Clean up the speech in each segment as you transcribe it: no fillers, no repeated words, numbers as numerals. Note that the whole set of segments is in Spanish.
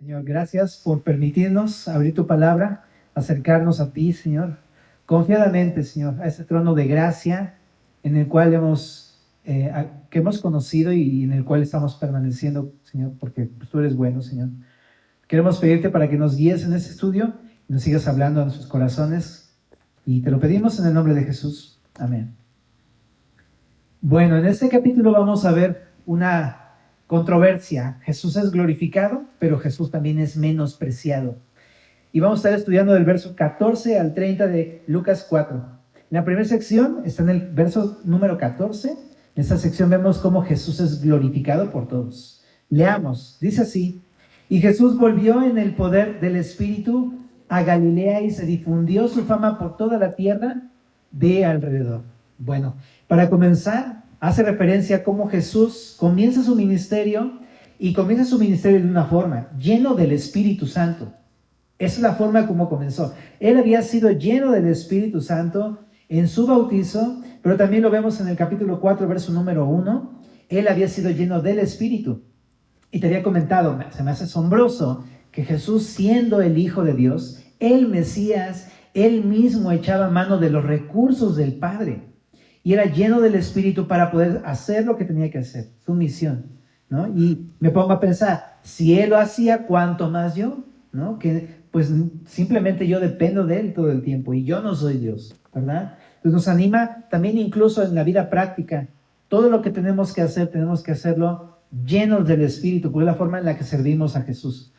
Señor, gracias por permitirnos abrir tu palabra, acercarnos a ti, Señor, confiadamente, Señor, a este trono de gracia en el cual que hemos conocido y en el cual estamos permaneciendo, Señor, porque tú eres bueno, Señor. Queremos pedirte para que nos guíes en este estudio y nos sigas hablando a nuestros corazones, y te lo pedimos en el nombre de Jesús. Amén. Bueno, en este capítulo vamos a ver una controversia. Jesús es glorificado, pero Jesús también es menospreciado. Y vamos a estar estudiando del verso 14 al 30 de Lucas 4. En la primera sección está en el verso número 14. En esta sección vemos cómo Jesús es glorificado por todos. Leamos, dice así: y Jesús volvió en el poder del Espíritu a Galilea y se difundió su fama por toda la tierra de alrededor. Bueno, para comenzar, hace referencia a cómo Jesús comienza su ministerio, y comienza su ministerio de una forma, lleno del Espíritu Santo. Esa es la forma como comenzó. Él había sido lleno del Espíritu Santo en su bautizo, pero también lo vemos en el capítulo 4, verso número 1. Él había sido lleno del Espíritu. Y te había comentado, se me hace asombroso que Jesús, siendo el Hijo de Dios, el Mesías, él mismo echaba mano de los recursos del Padre. Y era lleno del Espíritu para poder hacer lo que tenía que hacer, su misión, ¿no? Y me pongo a pensar, si él lo hacía, ¿cuánto más yo? ¿No? Que pues simplemente yo dependo de él todo el tiempo y yo no soy Dios, ¿verdad? Entonces nos anima también, incluso en la vida práctica, todo lo que tenemos que hacer, tenemos que hacerlo llenos del Espíritu, porque es la forma en la que servimos a Jesús.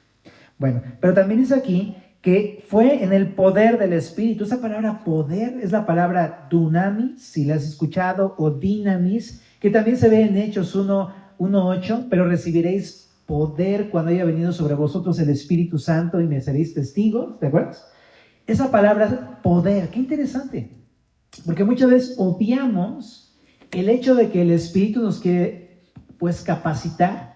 Bueno, pero también dice aquí que fue en el poder del Espíritu. Esa palabra poder es la palabra dunamis, si la has escuchado, o dinamis, que también se ve en Hechos 1:8, pero recibiréis poder cuando haya venido sobre vosotros el Espíritu Santo y me seréis testigos, ¿te acuerdas? Esa palabra poder, qué interesante, porque muchas veces obviamos el hecho de que el Espíritu nos quiere pues capacitar,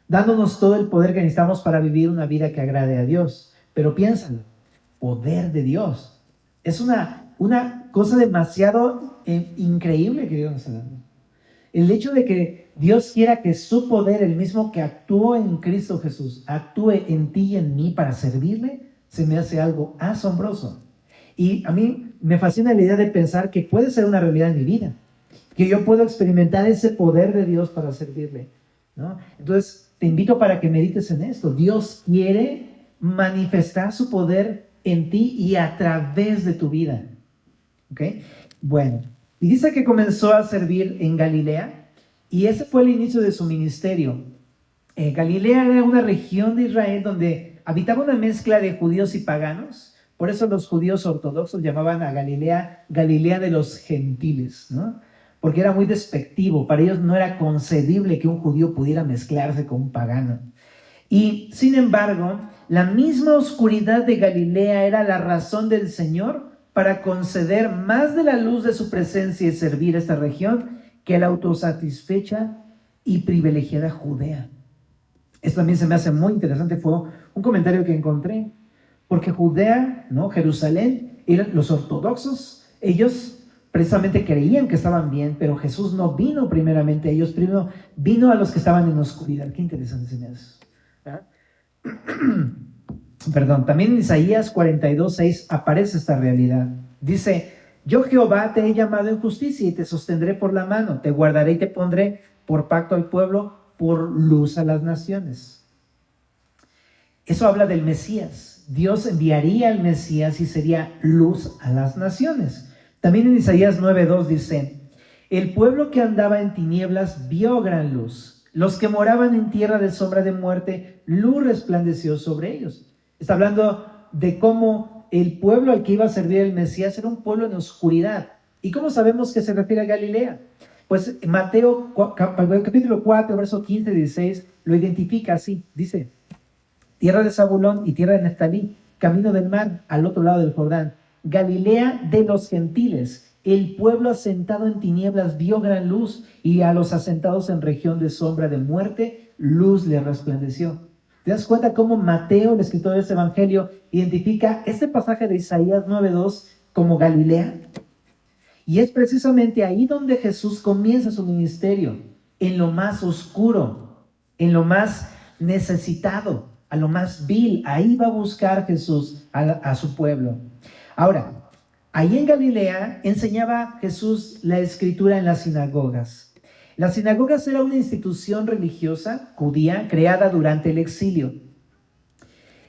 dándonos todo el poder que necesitamos para vivir una vida que agrade a Dios. Pero piénsalo, poder de Dios. Es una cosa demasiado increíble que Dios nos está dando. El hecho de que Dios quiera que su poder, el mismo que actuó en Cristo Jesús, actúe en ti y en mí para servirle, se me hace algo asombroso. Y a mí me fascina la idea de pensar que puede ser una realidad en mi vida, que yo puedo experimentar ese poder de Dios para servirle, ¿no? Entonces, te invito para que medites en esto. Dios quiere manifestar su poder en ti y a través de tu vida. ¿Ok? Bueno, y dice que comenzó a servir en Galilea, y ese fue el inicio de su ministerio. Galilea era una región de Israel donde habitaba una mezcla de judíos y paganos. Por eso los judíos ortodoxos llamaban a Galilea Galilea de los gentiles, ¿no? Porque era muy despectivo. Para ellos no era concebible que un judío pudiera mezclarse con un pagano. Y sin embargo, la misma oscuridad de Galilea era la razón del Señor para conceder más de la luz de su presencia y servir a esta región que la autosatisfecha y privilegiada Judea. Esto también se me hace muy interesante, fue un comentario que encontré, porque Judea, ¿no? Jerusalén, los ortodoxos, ellos precisamente creían que estaban bien, pero Jesús no vino primeramente a ellos, primero vino a los que estaban en oscuridad. Qué interesante se me hace. Perdón, también en Isaías 42:6 aparece esta realidad. Dice: yo Jehová te he llamado en justicia y te sostendré por la mano, te guardaré y te pondré por pacto al pueblo, por luz a las naciones. Eso habla del Mesías. Dios enviaría al Mesías y sería luz a las naciones. También en Isaías 9:2 dice: el pueblo que andaba en tinieblas vio gran luz. Los que moraban en tierra de sombra de muerte, luz resplandeció sobre ellos. Está hablando de cómo el pueblo al que iba a servir el Mesías era un pueblo en oscuridad. ¿Y cómo sabemos que se refiere a Galilea? Pues Mateo capítulo 4, verso 15 y 16 lo identifica así. Dice: tierra de Zabulón y tierra de Neftalí, camino del mar al otro lado del Jordán, Galilea de los gentiles. El pueblo asentado en tinieblas vio gran luz, y a los asentados en región de sombra de muerte, luz le resplandeció. ¿Te das cuenta cómo Mateo, el escritor de este evangelio, identifica este pasaje de Isaías 9:2 como Galilea? Y es precisamente ahí donde Jesús comienza su ministerio, en lo más oscuro, en lo más necesitado. a lo más vil. Ahí va a buscar Jesús a su pueblo. Ahora, ahí en Galilea enseñaba Jesús la escritura en las sinagogas. Las sinagogas era una institución religiosa judía creada durante el exilio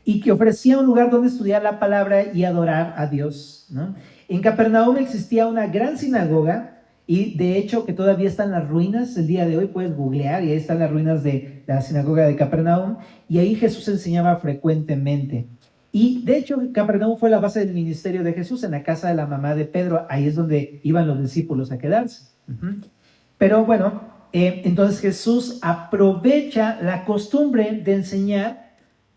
y que ofrecía un lugar donde estudiar la palabra y adorar a Dios, ¿no? En Capernaum existía una gran sinagoga y de hecho que todavía están las ruinas. El día de hoy puedes googlear y ahí están las ruinas de la sinagoga de Capernaum, y ahí Jesús enseñaba frecuentemente. Y de hecho Capernaum fue la base del ministerio de Jesús, en la casa de la mamá de Pedro. Ahí es donde iban los discípulos a quedarse. Pero bueno, entonces Jesús aprovecha la costumbre de enseñar.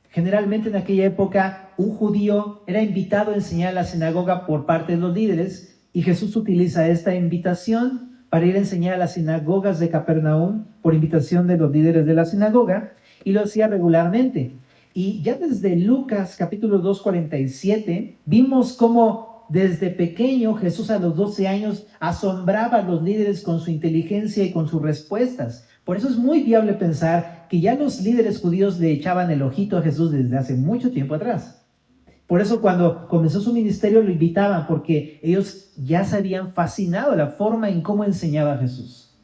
Generalmente en aquella época un judío era invitado a enseñar en la sinagoga por parte de los líderes, y Jesús utiliza esta invitación para ir a enseñar a las sinagogas de Capernaum por invitación de los líderes de la sinagoga, y lo hacía regularmente. Y ya desde Lucas capítulo 2:47 vimos cómo desde pequeño Jesús a los 12 años asombraba a los líderes con su inteligencia y con sus respuestas. Por eso es muy viable pensar que ya los líderes judíos le echaban el ojito a Jesús desde hace mucho tiempo atrás. Por eso cuando comenzó su ministerio lo invitaban, porque ellos ya se habían fascinado la forma en cómo enseñaba Jesús.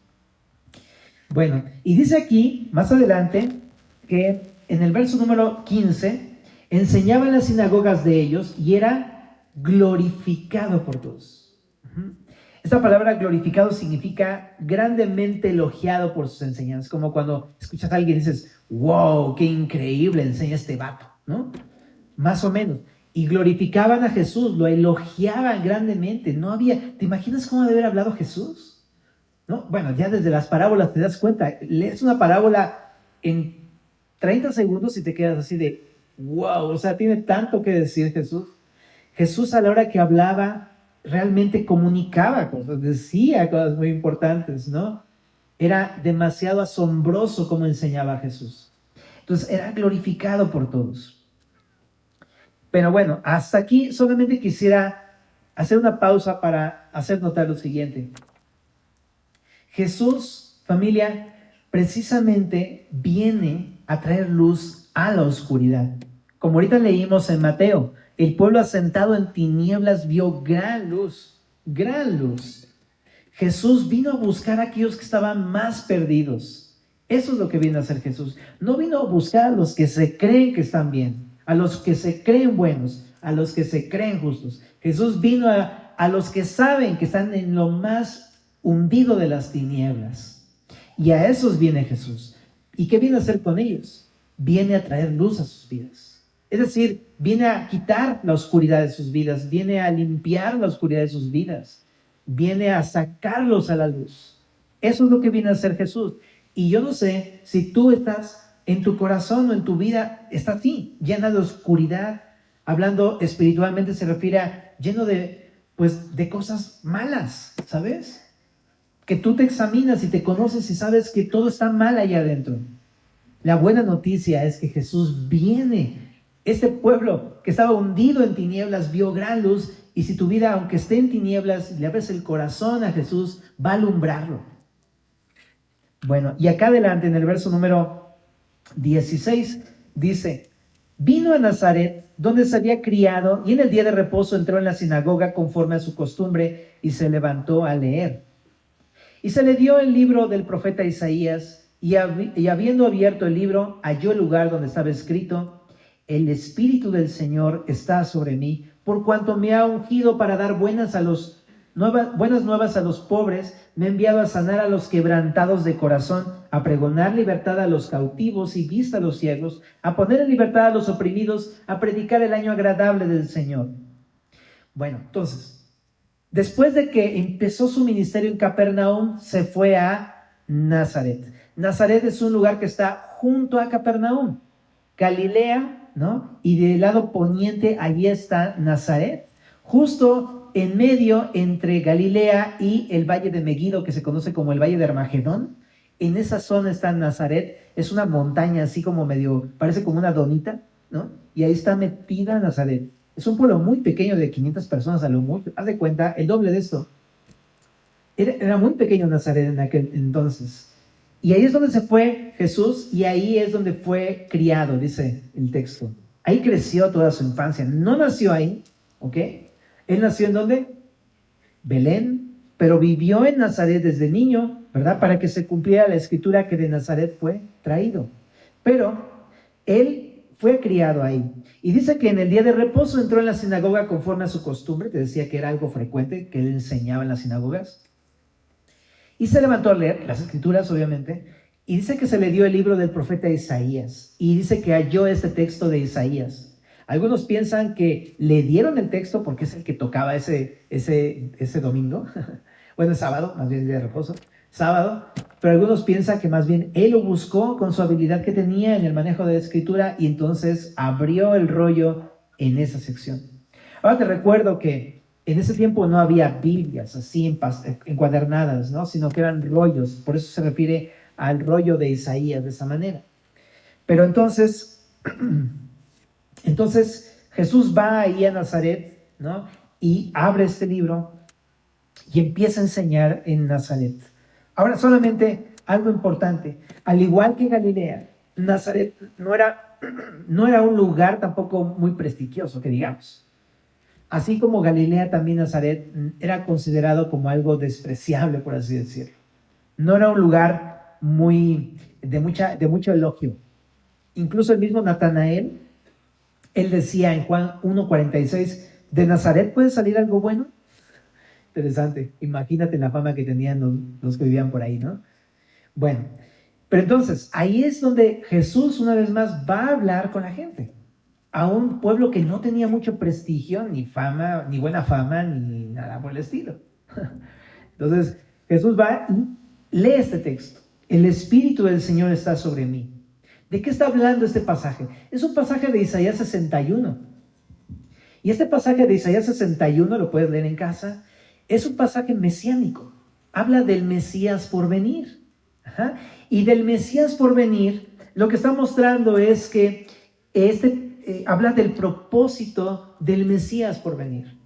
Bueno, y dice aquí, más adelante, que en el verso número 15, enseñaba en las sinagogas de ellos y era glorificado por todos. Esta palabra glorificado significa grandemente elogiado por sus enseñanzas, como cuando escuchas a alguien y dices, wow, qué increíble enseña este vato, ¿no? Más o menos. Y glorificaban a Jesús, lo elogiaban grandemente. No había, ¿te imaginas cómo debe haber hablado Jesús? ¿No? Bueno, ya desde las parábolas te das cuenta, lees una parábola en 30 segundos y te quedas así de, wow, o sea, tiene tanto que decir Jesús. Jesús a la hora que hablaba, realmente comunicaba cosas, decía cosas muy importantes, ¿no? Era demasiado asombroso cómo enseñaba Jesús. Entonces era glorificado por todos. Pero bueno, hasta aquí solamente quisiera hacer una pausa para hacer notar lo siguiente. Jesús, familia, precisamente viene a traer luz a la oscuridad. Como ahorita leímos en Mateo, el pueblo asentado en tinieblas vio gran luz, gran luz. Jesús vino a buscar a aquellos que estaban más perdidos. Eso es lo que vino a hacer Jesús. No vino a buscar a los que se creen que están bien, a los que se creen buenos, a los que se creen justos. Jesús vino a los que saben que están en lo más hundido de las tinieblas. Y a esos viene Jesús. ¿Y qué viene a hacer con ellos? Viene a traer luz a sus vidas. Es decir, viene a quitar la oscuridad de sus vidas, viene a limpiar la oscuridad de sus vidas, viene a sacarlos a la luz. Eso es lo que viene a hacer Jesús. Y yo no sé si tú estás en tu corazón o en tu vida, está así, llena de oscuridad. Hablando espiritualmente se refiere a lleno de cosas malas, ¿sabes? Que tú te examinas y te conoces y sabes que todo está mal allá adentro. La buena noticia es que Jesús viene. Este pueblo que estaba hundido en tinieblas vio gran luz, y si tu vida, aunque esté en tinieblas, le abres el corazón a Jesús, va a alumbrarlo. Bueno, y acá adelante en el verso número 16 dice, vino a Nazaret, donde se había criado, y en el día de reposo entró en la sinagoga conforme a su costumbre y se levantó a leer. Y se le dio el libro del profeta Isaías, y habiendo abierto el libro, halló el lugar donde estaba escrito, el Espíritu del Señor está sobre mí, por cuanto me ha ungido para dar buenas nuevas a los pobres, me ha enviado a sanar a los quebrantados de corazón, a pregonar libertad a los cautivos y vista a los ciegos, a poner en libertad a los oprimidos, a predicar el año agradable del Señor. Bueno, entonces, después de que empezó su ministerio en Capernaum, se fue a Nazaret. Nazaret es un lugar que está junto a Capernaum, Galilea, ¿no? Y del lado poniente, allí está Nazaret, justo en medio entre Galilea y el valle de Megiddo, que se conoce como el valle de Armagedón. En esa zona está Nazaret, es una montaña así como medio, parece como una donita, ¿no? Y ahí está metida Nazaret. Es un pueblo muy pequeño de 500 personas a lo mucho. Haz de cuenta, el doble de esto. Era muy pequeño Nazaret en aquel entonces. Y ahí es donde se fue Jesús y ahí es donde fue criado, dice el texto. Ahí creció toda su infancia. No nació ahí, ¿ok? Él nació ¿en dónde? Belén, pero vivió en Nazaret desde niño, ¿verdad? Para que se cumpliera la escritura que de Nazaret fue traído. Pero él fue criado ahí. Y dice que en el día de reposo entró en la sinagoga conforme a su costumbre. Te decía que era algo frecuente que él enseñaba en las sinagogas. Y se levantó a leer las escrituras, obviamente, y dice que se le dio el libro del profeta Isaías, y dice que halló este texto de Isaías. Algunos piensan que le dieron el texto porque es el que tocaba ese domingo, bueno, es sábado, más bien el día de reposo, sábado, pero algunos piensan que más bien él lo buscó con su habilidad que tenía en el manejo de la escritura, y entonces abrió el rollo en esa sección. Ahora te recuerdo que en ese tiempo no había Biblias así encuadernadas, ¿no? Sino que eran rollos. Por eso se refiere al rollo de Isaías de esa manera. Pero entonces Jesús va ahí a Nazaret, ¿no? Y abre este libro y empieza a enseñar en Nazaret. Ahora, solamente algo importante. Al igual que Galilea, Nazaret no era un lugar tampoco muy prestigioso, que digamos. Así como Galilea, también Nazaret era considerado como algo despreciable, por así decirlo. No era un lugar de mucho elogio. Incluso el mismo Natanael, él decía en Juan 1:46, ¿de Nazaret puede salir algo bueno? Interesante. Imagínate la fama que tenían los que vivían por ahí, ¿no? Bueno, pero entonces, ahí es donde Jesús una vez más va a hablar con la gente. A un pueblo que no tenía mucho prestigio, ni fama, ni buena fama, ni nada por el estilo. Entonces, Jesús va y lee este texto. El Espíritu del Señor está sobre mí. ¿De qué está hablando este pasaje? Es un pasaje de Isaías 61. Y este pasaje de Isaías 61, lo puedes leer en casa, es un pasaje mesiánico. Habla del Mesías por venir. Ajá. Y del Mesías por venir, lo que está mostrando es que habla del propósito del Mesías por venir.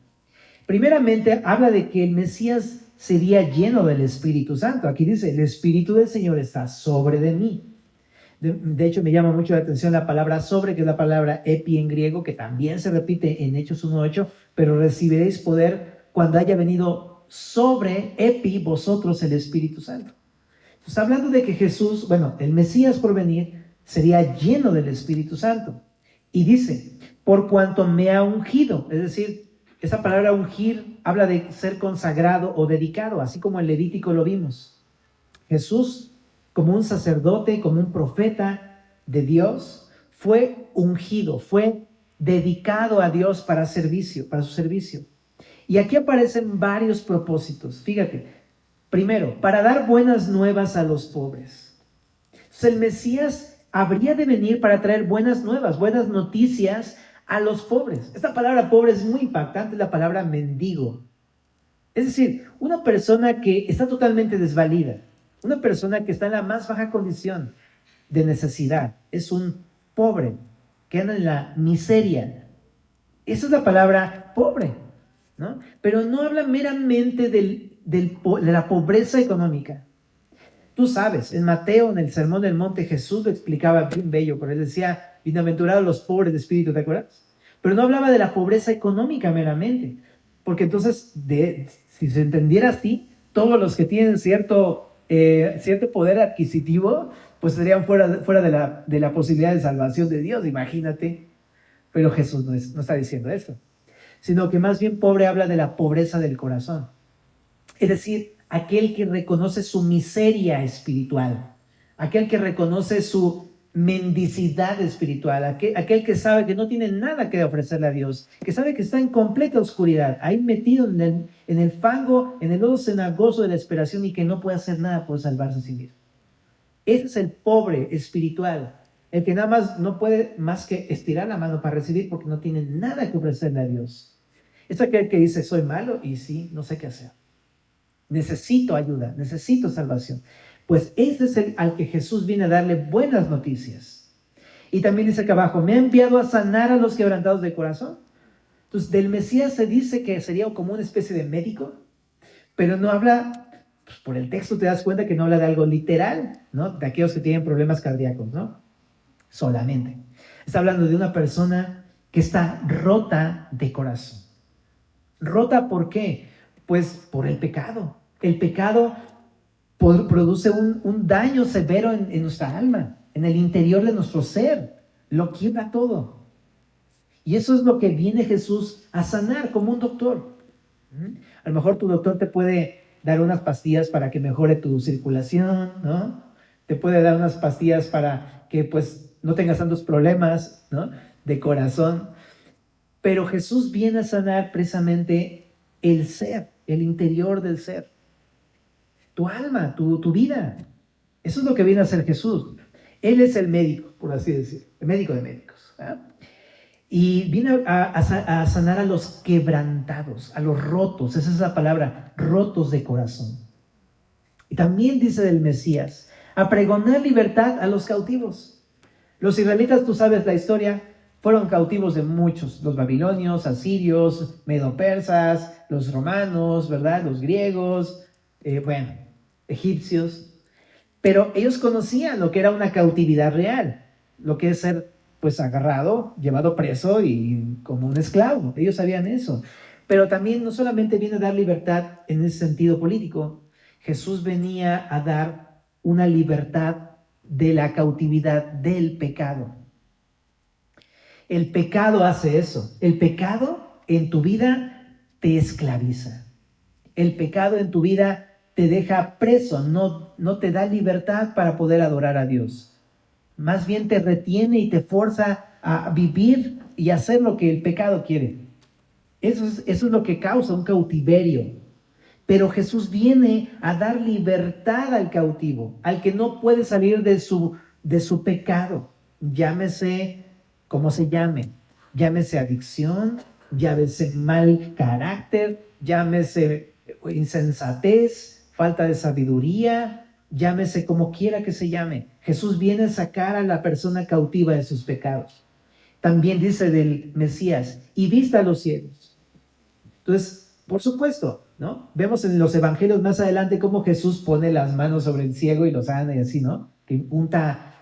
Primeramente, habla de que el Mesías sería lleno del Espíritu Santo. Aquí dice, el Espíritu del Señor está sobre de mí. De hecho, me llama mucho la atención la palabra sobre, que es la palabra epi en griego, que también se repite en Hechos 1:8, pero recibiréis poder cuando haya venido sobre epi vosotros el Espíritu Santo. Entonces, hablando de que Jesús, el Mesías por venir, sería lleno del Espíritu Santo. Y dice, por cuanto me ha ungido, es decir, esa palabra ungir habla de ser consagrado o dedicado, así como en Levítico lo vimos. Jesús, como un sacerdote, como un profeta de Dios, fue ungido, fue dedicado a Dios para su servicio. Y aquí aparecen varios propósitos. Fíjate, primero, para dar buenas nuevas a los pobres. Entonces, el Mesías habría de venir para traer buenas nuevas, buenas noticias a los pobres. Esta palabra pobre es muy impactante, es la palabra mendigo. Es decir, una persona que está totalmente desvalida, una persona que está en la más baja condición de necesidad, es un pobre, que anda en la miseria. Esa es la palabra pobre, ¿no? Pero no habla meramente de la pobreza económica. Tú sabes, en Mateo, en el Sermón del Monte, Jesús lo explicaba bien bello, pero él decía, bienaventurados los pobres de espíritu, ¿te acuerdas? Pero no hablaba de la pobreza económica meramente, porque entonces, si se entendiera así, todos los que tienen cierto poder adquisitivo, pues serían fuera de la posibilidad de salvación de Dios, imagínate. Pero Jesús no está diciendo eso, sino que más bien pobre habla de la pobreza del corazón. Es decir, aquel que reconoce su miseria espiritual, aquel que reconoce su mendicidad espiritual, aquel que sabe que no tiene nada que ofrecerle a Dios, que sabe que está en completa oscuridad, ahí metido en el fango, en el lodo cenagoso de la desesperación y que no puede hacer nada por salvarse a sí mismo. Ese es el pobre espiritual, el que nada más no puede más que estirar la mano para recibir porque no tiene nada que ofrecerle a Dios. Es aquel que dice, soy malo y sí, no sé qué hacer. Necesito ayuda, necesito salvación. Pues ese es al que Jesús viene a darle buenas noticias. Y también dice acá abajo, me ha enviado a sanar a los quebrantados de corazón. Entonces, del Mesías se dice que sería como una especie de médico, pero no habla Pues por el texto te das cuenta que no habla de algo literal, ¿no? De aquellos que tienen problemas cardíacos, ¿no? Solamente. Está hablando de una persona que está rota de corazón. ¿Rota por qué? Pues por el pecado. El pecado produce un daño severo en nuestra alma, en el interior de nuestro ser. Lo quiebra todo. Y eso es lo que viene Jesús a sanar como un doctor. A lo mejor tu doctor te puede dar unas pastillas para que mejore tu circulación, ¿no? Te puede dar unas pastillas para que pues no tengas tantos problemas, ¿no? De corazón. Pero Jesús viene a sanar precisamente el ser, el interior del ser. Tu alma, tu vida. Eso es lo que viene a hacer Jesús. Él es el médico, por así decirlo, el médico de médicos, ¿verdad? Y viene a sanar a los quebrantados, a los rotos, esa es la palabra, rotos de corazón. Y también dice del Mesías, a pregonar libertad a los cautivos. Los israelitas, tú sabes la historia, fueron cautivos de muchos, los babilonios, asirios, medopersas, los romanos, ¿verdad? Los griegos, egipcios. Pero ellos conocían lo que era una cautividad real, lo que es ser pues agarrado, llevado preso y como un esclavo. Ellos sabían eso. Pero también no solamente viene a dar libertad en ese sentido político, Jesús venía a dar una libertad de la cautividad del pecado. El pecado hace eso. El pecado en tu vida te esclaviza. El pecado en tu vida te deja preso, no te da libertad para poder adorar a Dios. Más bien te retiene y te fuerza a vivir y hacer lo que el pecado quiere. Eso es lo que causa un cautiverio. Pero Jesús viene a dar libertad al cautivo, al que no puede salir de su pecado. Llámese como se llame. Llámese adicción, llámese mal carácter, llámese insensatez, falta de sabiduría, llámese como quiera que se llame. Jesús viene a sacar a la persona cautiva de sus pecados. También dice del Mesías, y vista a los ciegos. Entonces, por supuesto, ¿no? Vemos en los evangelios más adelante cómo Jesús pone las manos sobre el ciego y lo sana y así, ¿no? Que unta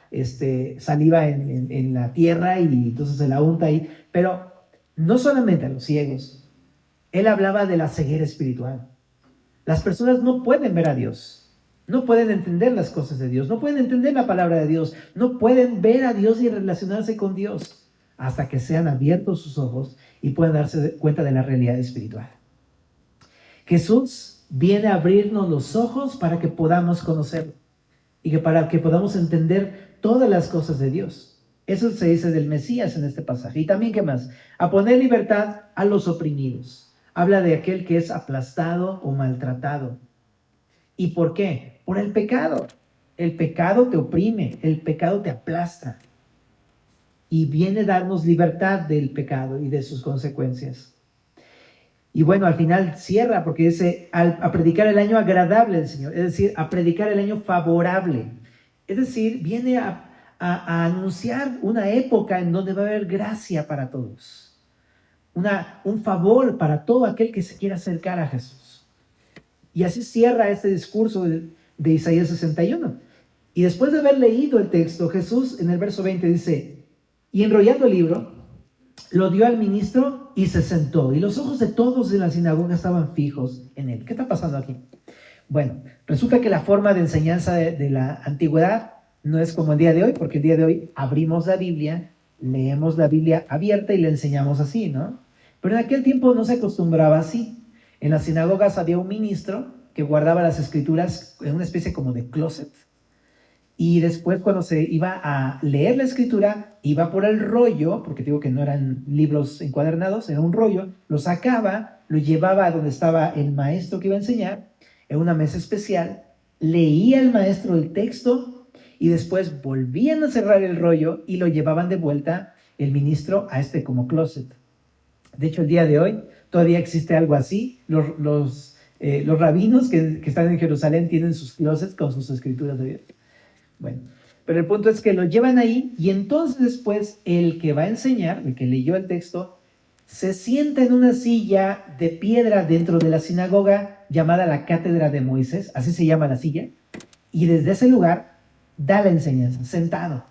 saliva en la tierra y entonces se la unta ahí. Pero no solamente a los ciegos. Él hablaba de la ceguera espiritual. Las personas no pueden ver a Dios. No pueden entender las cosas de Dios, no pueden entender la palabra de Dios, no pueden ver a Dios y relacionarse con Dios hasta que sean abiertos sus ojos y puedan darse cuenta de la realidad espiritual. Jesús viene a abrirnos los ojos para que podamos conocerlo y para que podamos entender todas las cosas de Dios. Eso se dice del Mesías en este pasaje. Y también, ¿qué más? A poner libertad a los oprimidos. Habla de aquel que es aplastado o maltratado. ¿Y por qué? Por el pecado. El pecado te oprime, el pecado te aplasta. Y viene a darnos libertad del pecado y de sus consecuencias. Y bueno, al final cierra porque dice a predicar el año agradable del Señor, es decir, a predicar el año favorable. Es decir, viene a anunciar una época en donde va a haber gracia para todos. Un favor para todo aquel que se quiera acercar a Jesús. Y así cierra este discurso de Isaías 61. Y después de haber leído el texto, Jesús en el verso 20 dice, y enrollando el libro, lo dio al ministro y se sentó. Y los ojos de todos en la sinagoga estaban fijos en él. ¿Qué está pasando aquí? Bueno, resulta que la forma de enseñanza de la antigüedad no es como el día de hoy, porque el día de hoy abrimos la Biblia, leemos la Biblia abierta y le enseñamos así, ¿no? Pero en aquel tiempo no se acostumbraba así. En las sinagogas había un ministro que guardaba las escrituras en una especie como de closet. Y después cuando se iba a leer la escritura, iba por el rollo, porque digo que no eran libros encuadernados, era un rollo, lo sacaba, lo llevaba a donde estaba el maestro que iba a enseñar, en una mesa especial, leía el maestro el texto y después volvían a cerrar el rollo y lo llevaban de vuelta el ministro a como closet. De hecho, el día de hoy todavía existe algo así. Los rabinos que están en Jerusalén tienen sus closets con sus escrituras de Dios. Bueno, pero el punto es que lo llevan ahí y entonces después el que va a enseñar, el que leyó el texto, se sienta en una silla de piedra dentro de la sinagoga llamada la Cátedra de Moisés, así se llama la silla, y desde ese lugar da la enseñanza, sentado.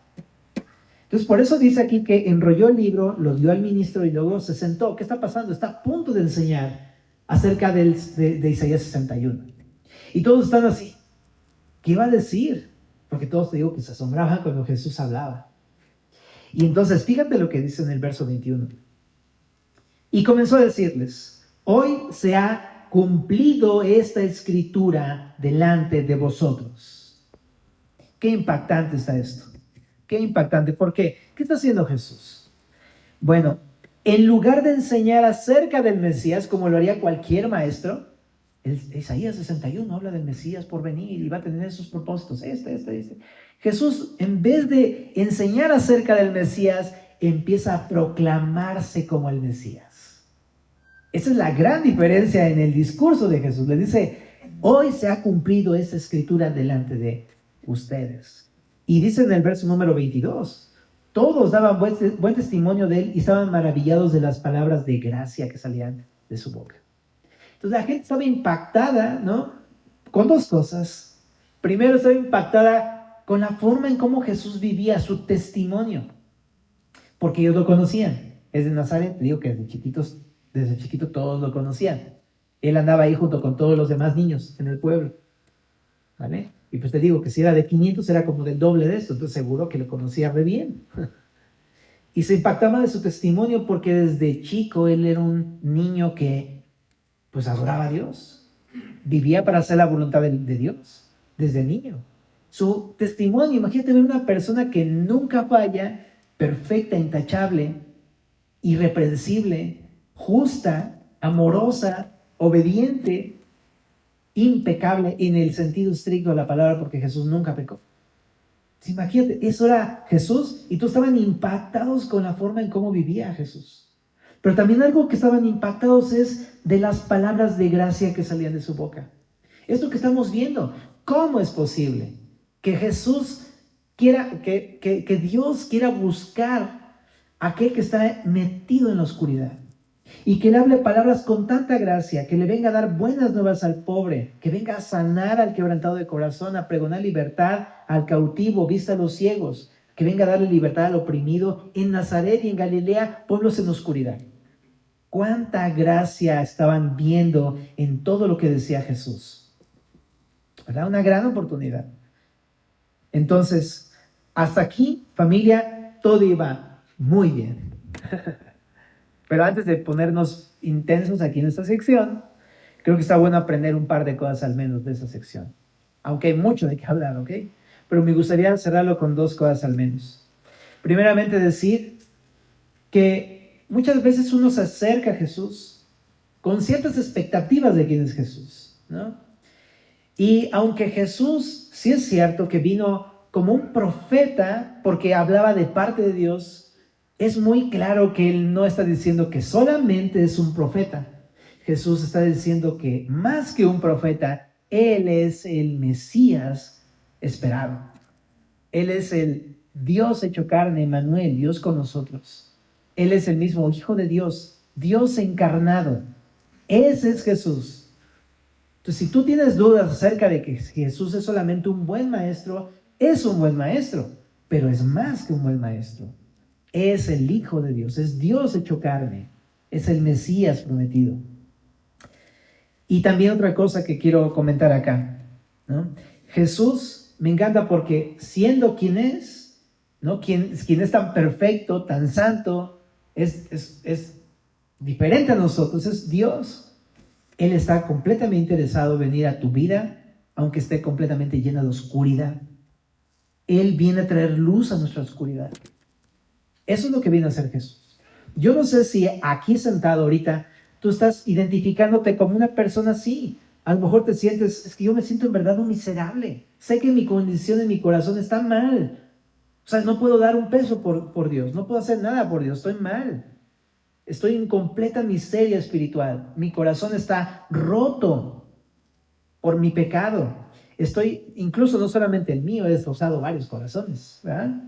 Entonces, por eso dice aquí que enrolló el libro, lo dio al ministro y luego se sentó. ¿Qué está pasando? Está a punto de enseñar acerca de Isaías 61. Y todos están así. ¿Qué iba a decir? Porque todos te digo que se asombraban cuando Jesús hablaba. Y entonces, fíjate lo que dice en el verso 21. Y comenzó a decirles: hoy se ha cumplido esta escritura delante de vosotros. Qué impactante está esto. Qué impactante. ¿Por qué? ¿Qué está haciendo Jesús? Bueno, en lugar de enseñar acerca del Mesías, como lo haría cualquier maestro, Isaías 61 habla del Mesías por venir y va a tener sus propósitos. Jesús, en vez de enseñar acerca del Mesías, empieza a proclamarse como el Mesías. Esa es la gran diferencia en el discurso de Jesús. Le dice: hoy se ha cumplido esta escritura delante de ustedes. Y dice en el verso número 22, todos daban buen testimonio de él y estaban maravillados de las palabras de gracia que salían de su boca. Entonces la gente estaba impactada, ¿no?, con dos cosas. Primero, estaba impactada con la forma en cómo Jesús vivía, su testimonio, porque ellos lo conocían. Es de Nazaret, te digo que desde chiquito todos lo conocían. Él andaba ahí junto con todos los demás niños en el pueblo, ¿vale? Y pues te digo que si era de 500 era como del doble de esto, entonces seguro que lo conocía re bien. Y se impactaba de su testimonio porque desde chico él era un niño que pues adoraba a Dios, vivía para hacer la voluntad de Dios desde niño. Su testimonio, imagínate ver una persona que nunca falla, perfecta, intachable, irreprensible, justa, amorosa, obediente, impecable en el sentido estricto de la palabra, porque Jesús nunca pecó. Imagínate, eso era Jesús y todos estaban impactados con la forma en cómo vivía Jesús. Pero también algo que estaban impactados es de las palabras de gracia que salían de su boca. Esto que estamos viendo, ¿cómo es posible que Jesús quiera, que Dios quiera buscar a aquel que está metido en la oscuridad? Y que le hable palabras con tanta gracia, que le venga a dar buenas nuevas al pobre, que venga a sanar al quebrantado de corazón, a pregonar libertad al cautivo, vista a los ciegos, que venga a darle libertad al oprimido en Nazaret y en Galilea, pueblos en oscuridad. Cuánta gracia estaban viendo en todo lo que decía Jesús, ¿verdad? Una gran oportunidad. Entonces, hasta aquí, familia, todo iba muy bien. Pero antes de ponernos intensos aquí en esta sección, creo que está bueno aprender un par de cosas al menos de esa sección. Aunque hay mucho de qué hablar, ¿ok? Pero me gustaría cerrarlo con dos cosas al menos. Primeramente, decir que muchas veces uno se acerca a Jesús con ciertas expectativas de quién es Jesús, ¿no? Y aunque Jesús, sí es cierto que vino como un profeta porque hablaba de parte de Dios, es muy claro que Él no está diciendo que solamente es un profeta. Jesús está diciendo que más que un profeta, Él es el Mesías esperado. Él es el Dios hecho carne, Emmanuel, Dios con nosotros. Él es el mismo Hijo de Dios, Dios encarnado. Ese es Jesús. Entonces, si tú tienes dudas acerca de que Jesús es solamente un buen maestro, es un buen maestro, pero es más que un buen maestro. Es el Hijo de Dios, es Dios hecho carne, es el Mesías prometido. Y también otra cosa que quiero comentar acá, ¿no? Jesús me encanta porque siendo quien es, ¿no?, quien es tan perfecto, tan santo, es diferente a nosotros, es Dios. Él está completamente interesado en venir a tu vida, aunque esté completamente llena de oscuridad. Él viene a traer luz a nuestra oscuridad. Eso es lo que viene a hacer Jesús. Yo no sé si aquí sentado ahorita tú estás identificándote como una persona así. A lo mejor te sientes, es que yo me siento en verdad un miserable. Sé que mi condición en mi corazón está mal. O sea, no puedo dar un peso por Dios. No puedo hacer nada por Dios. Estoy mal. Estoy en completa miseria espiritual. Mi corazón está roto por mi pecado. Incluso no solamente el mío, he destrozado varios corazones, ¿verdad?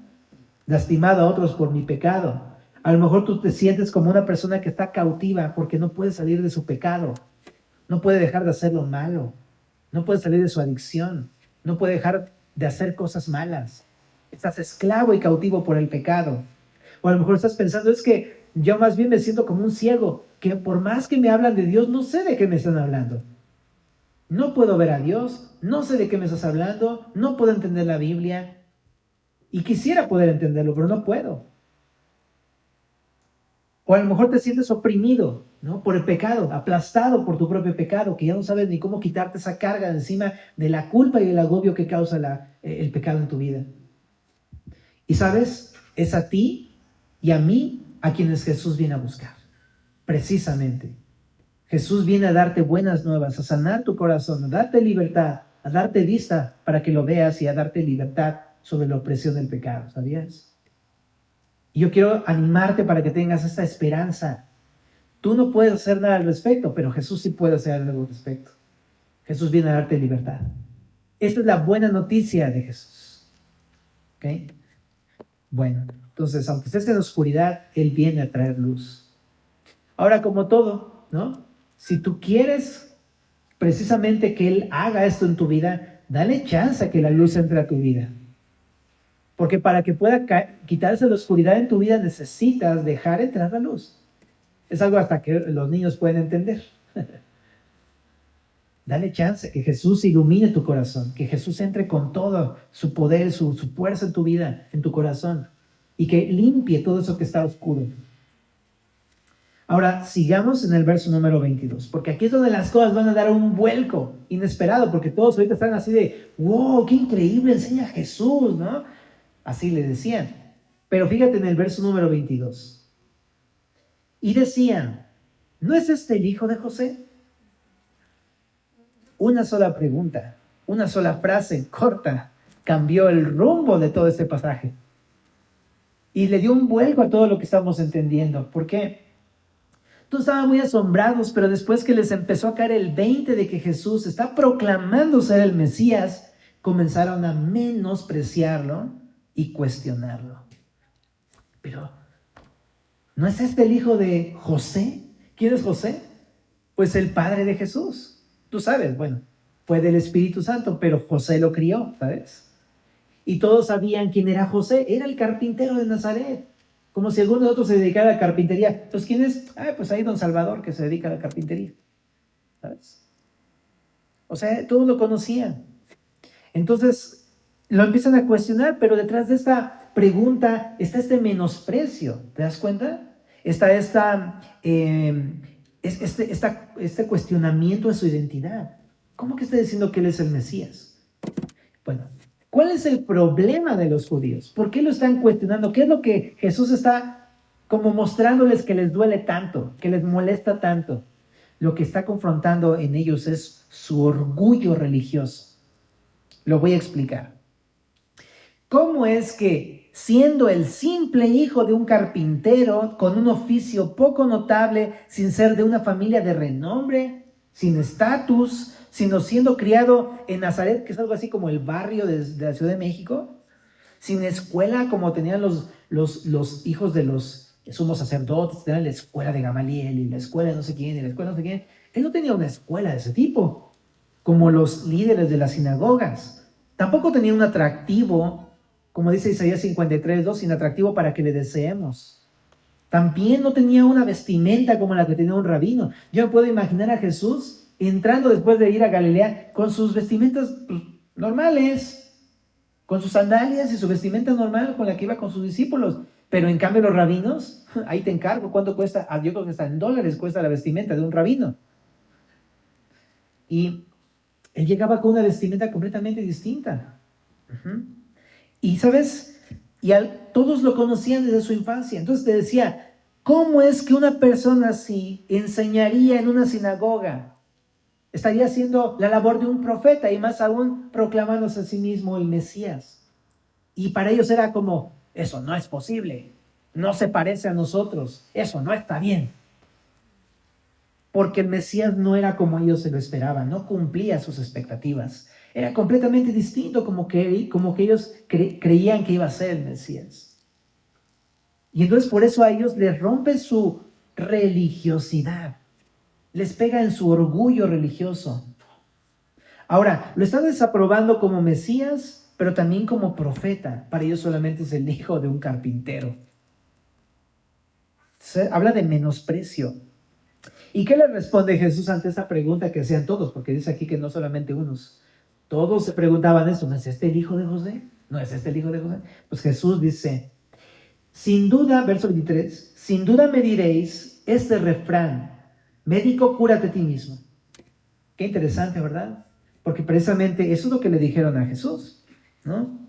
Lastimado a otros por mi pecado. A lo mejor tú te sientes como una persona que está cautiva porque no puede salir de su pecado, no puede dejar de hacer lo malo, no puede salir de su adicción, no puede dejar de hacer cosas malas. Estás esclavo y cautivo por el pecado. O a lo mejor estás pensando, es que yo más bien me siento como un ciego, que por más que me hablan de Dios, no sé de qué me están hablando. No puedo ver a Dios, no sé de qué me estás hablando, no puedo entender la Biblia. Y quisiera poder entenderlo, pero no puedo. O a lo mejor te sientes oprimido, ¿no? Por el pecado, aplastado por tu propio pecado, que ya no sabes ni cómo quitarte esa carga de encima de la culpa y del agobio que causa el pecado en tu vida. Y sabes, es a ti y a mí a quienes Jesús viene a buscar. Precisamente. Jesús viene a darte buenas nuevas, a sanar tu corazón, a darte libertad, a darte vista para que lo veas y a darte libertad sobre la opresión del pecado, ¿sabías? Y yo quiero animarte para que tengas esta esperanza. Tú no puedes hacer nada al respecto, pero Jesús sí puede hacer algo al respecto. Jesús viene a darte libertad. Esta es la buena noticia de Jesús. ¿Ok? Bueno, entonces, aunque estés en la oscuridad, Él viene a traer luz. Ahora, como todo, ¿no? Si tú quieres precisamente que Él haga esto en tu vida, dale chance a que la luz entre a tu vida. Porque para que pueda quitarse la oscuridad en tu vida, necesitas dejar entrar la luz. Es algo hasta que los niños pueden entender. Dale chance que Jesús ilumine tu corazón, que Jesús entre con todo su poder, su fuerza en tu vida, en tu corazón, y que limpie todo eso que está oscuro. Ahora, sigamos en el verso número 22, porque aquí es donde las cosas van a dar un vuelco inesperado, porque todos ahorita están así de, wow, qué increíble enseña Jesús, ¿no? Así le decían. Pero fíjate en el verso número 22. Y decían, ¿no es este el hijo de José? Una sola pregunta, una sola frase corta, cambió el rumbo de todo este pasaje. Y le dio un vuelco a todo lo que estamos entendiendo. ¿Por qué? Todos estaban muy asombrados, pero después que les empezó a caer el 20 de que Jesús está proclamando ser el Mesías, comenzaron a menospreciarlo y cuestionarlo. Pero, ¿no es este el hijo de José? ¿Quién es José? Pues el padre de Jesús. Tú sabes, bueno, fue del Espíritu Santo, pero José lo crió, ¿sabes? Y todos sabían quién era José. Era el carpintero de Nazaret. Como si alguno de otros se dedicara a la carpintería. Entonces, ¿quién es? Pues ahí don Salvador, que se dedica a la carpintería. ¿Sabes? O sea, todos lo conocían. Entonces, lo empiezan a cuestionar, pero detrás de esta pregunta está este menosprecio. ¿Te das cuenta? Está este cuestionamiento de su identidad. ¿Cómo que está diciendo que él es el Mesías? Bueno, ¿cuál es el problema de los judíos? ¿Por qué lo están cuestionando? ¿Qué es lo que Jesús está como mostrándoles que les duele tanto, que les molesta tanto? Lo que está confrontando en ellos es su orgullo religioso. Lo voy a explicar. ¿Cómo es que, siendo el simple hijo de un carpintero, con un oficio poco notable, sin ser de una familia de renombre, sin estatus, sino siendo criado en Nazaret, que es algo así como el barrio de la Ciudad de México, sin escuela como tenían los hijos de los sumos sacerdotes, tenían la escuela de Gamaliel y la escuela de no sé quién y la escuela de no sé quién? Él no tenía una escuela de ese tipo, como los líderes de las sinagogas. Tampoco tenía un atractivo, como dice Isaías 53:2, sin atractivo para que le deseemos. También no tenía una vestimenta como la que tenía un rabino. Yo me puedo imaginar a Jesús entrando después de ir a Galilea con sus vestimentas normales, con sus sandalias y su vestimenta normal con la que iba con sus discípulos. Pero en cambio los rabinos, ahí te encargo, ¿cuánto cuesta? Yo creo que hasta en dólares cuesta la vestimenta de un rabino. Y él llegaba con una vestimenta completamente distinta. Y ¿sabes? Todos lo conocían desde su infancia. Entonces te decía, ¿cómo es que una persona así enseñaría en una sinagoga? Estaría haciendo la labor de un profeta y más aún proclamándose a sí mismo el Mesías. Y para ellos era como, eso no es posible, no se parece a nosotros, eso no está bien. Porque el Mesías no era como ellos se lo esperaban, no cumplía sus expectativas. Era completamente distinto como que ellos creían que iba a ser el Mesías. Y entonces por eso a ellos les rompe su religiosidad, les pega en su orgullo religioso. Ahora, lo están desaprobando como Mesías, pero también como profeta. Para ellos solamente es el hijo de un carpintero. Habla de menosprecio. ¿Y qué le responde Jesús ante esa pregunta que hacían todos? Porque dice aquí que no solamente unos. Todos se preguntaban eso. ¿No es este el hijo de José? ¿No es este el hijo de José? Pues Jesús dice, sin duda, verso 23, sin duda me diréis este refrán, médico, cúrate a ti mismo. Qué interesante, ¿verdad? Porque precisamente eso es lo que le dijeron a Jesús, ¿no?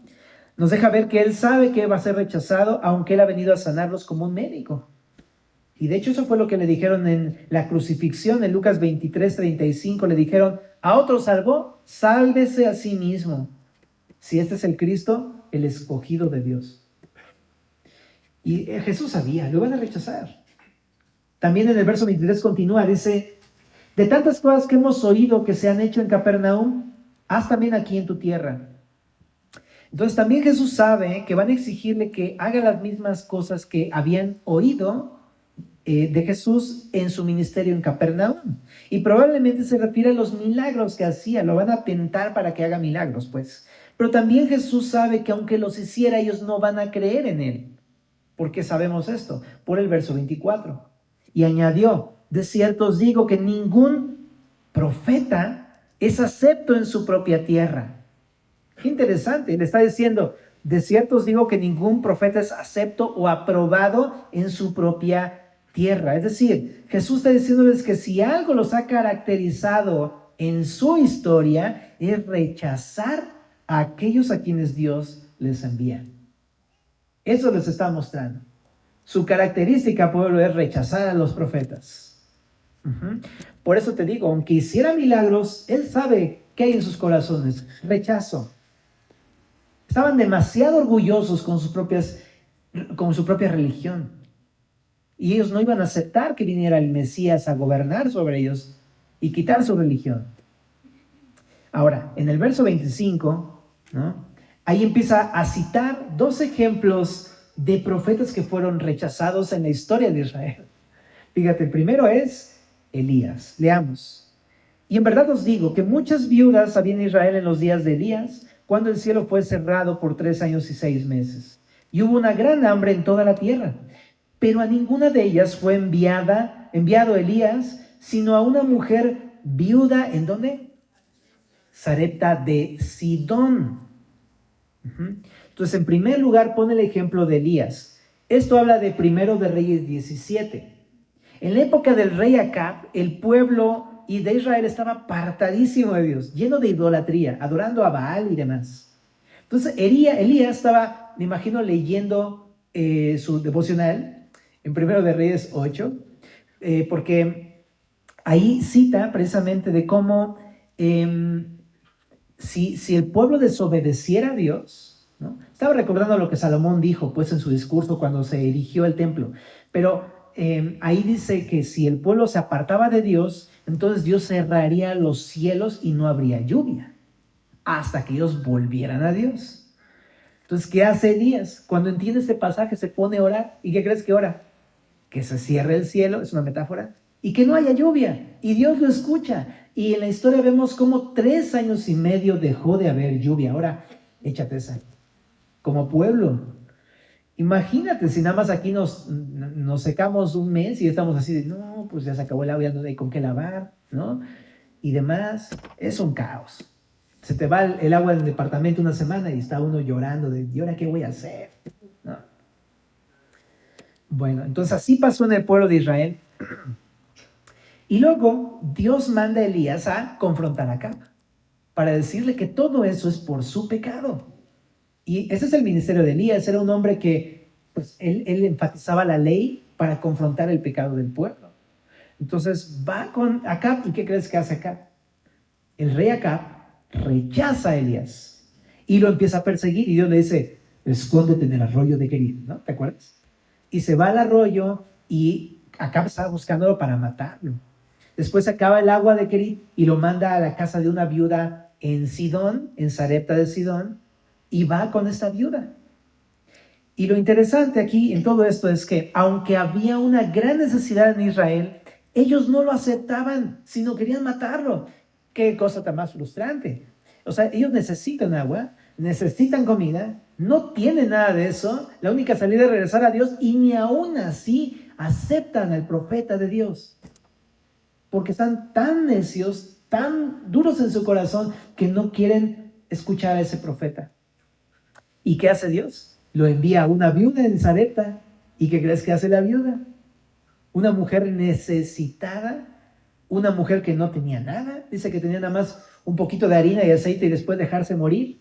Nos deja ver que Él sabe que va a ser rechazado, aunque Él ha venido a sanarlos como un médico. Y de hecho eso fue lo que le dijeron en la crucifixión, en Lucas 23:35, le dijeron, a otro salvó, sálvese a sí mismo. Si este es el Cristo, el escogido de Dios. Y Jesús sabía, lo van a rechazar. También en el verso 23 continúa, dice, de tantas cosas que hemos oído que se han hecho en Capernaum, haz también aquí en tu tierra. Entonces también Jesús sabe que van a exigirle que haga las mismas cosas que habían oído de Jesús en su ministerio en Capernaum. Y probablemente se refiere a los milagros que hacía, lo van a tentar para que haga milagros, pues. Pero también Jesús sabe que aunque los hiciera, ellos no van a creer en él. ¿Por qué sabemos esto? Por el verso 24. Y añadió, de cierto os digo que ningún profeta es acepto en su propia tierra. Qué interesante, le está diciendo, de cierto os digo que ningún profeta es acepto o aprobado en su propia tierra. Es decir, Jesús está diciéndoles que si algo los ha caracterizado en su historia, es rechazar a aquellos a quienes Dios les envía. Eso les está mostrando. Su característica, pueblo, es rechazar a los profetas. Por eso te digo, aunque hiciera milagros, Él sabe qué hay en sus corazones. Rechazo. Estaban demasiado orgullosos con su propia religión. Y ellos no iban a aceptar que viniera el Mesías a gobernar sobre ellos y quitar su religión. Ahora, en el verso 25, ¿no? Ahí empieza a citar dos ejemplos de profetas que fueron rechazados en la historia de Israel. Fíjate, el primero es Elías. Leamos. Y en verdad os digo que muchas viudas había en Israel en los días de Elías, cuando el cielo fue cerrado por 3 años y 6 meses. Y hubo una gran hambre en toda la tierra. Pero a ninguna de ellas fue enviado Elías, sino a una mujer viuda, ¿en dónde? Sarepta de Sidón. Entonces, en primer lugar, pone el ejemplo de Elías. Esto habla de Primero de Reyes 17. En la época del rey Acab, el pueblo de Israel estaba apartadísimo de Dios, lleno de idolatría, adorando a Baal y demás. Entonces, Elías estaba, me imagino, leyendo su devocional en Primero de Reyes 8, porque ahí cita precisamente de cómo si el pueblo desobedeciera a Dios, ¿no? Estaba recordando lo que Salomón dijo pues en su discurso cuando se erigió el templo, pero ahí dice que si el pueblo se apartaba de Dios, entonces Dios cerraría los cielos y no habría lluvia hasta que ellos volvieran a Dios. Entonces, ¿qué hace Elías? Cuando entiende este pasaje se pone a orar. ¿Y qué crees que ora? Que se cierre el cielo, es una metáfora, y que no haya lluvia, y Dios lo escucha. Y en la historia vemos cómo 3 años y medio dejó de haber lluvia. Ahora, échate esa. Como pueblo, imagínate si nada más aquí nos secamos un mes y estamos así de, no, pues ya se acabó el agua, ya no hay con qué lavar, ¿no? Y demás, es un caos. Se te va el agua del departamento una semana y está uno llorando de, ¿y ahora qué voy a hacer? ¿No? Bueno, entonces así pasó en el pueblo de Israel. Y luego Dios manda a Elías a confrontar a Acab para decirle que todo eso es por su pecado. Y ese es el ministerio de Elías. Era un hombre que pues, él enfatizaba la ley para confrontar el pecado del pueblo. Entonces va con Acab. ¿Y qué crees que hace Acab? El rey Acab rechaza a Elías y lo empieza a perseguir. Y Dios le dice, escóndete en el arroyo de Kerit, ¿no? ¿Te acuerdas? Y se va al arroyo y Acab está buscándolo para matarlo. Después acaba el agua de Kerit y lo manda a la casa de una viuda en Sidón, en Sarepta de Sidón, y va con esta viuda. Y lo interesante aquí en todo esto es que aunque había una gran necesidad en Israel, ellos no lo aceptaban, sino querían matarlo. Qué cosa tan más frustrante. O sea, ellos necesitan agua, necesitan comida, no tienen nada de eso. La única salida es regresar a Dios y ni aún así aceptan al profeta de Dios. Porque están tan necios, tan duros en su corazón, que no quieren escuchar a ese profeta. ¿Y qué hace Dios? Lo envía a una viuda en Sarepta. ¿Y qué crees que hace la viuda? Una mujer necesitada, una mujer que no tenía nada. Dice que tenía nada más un poquito de harina y aceite y después dejarse morir.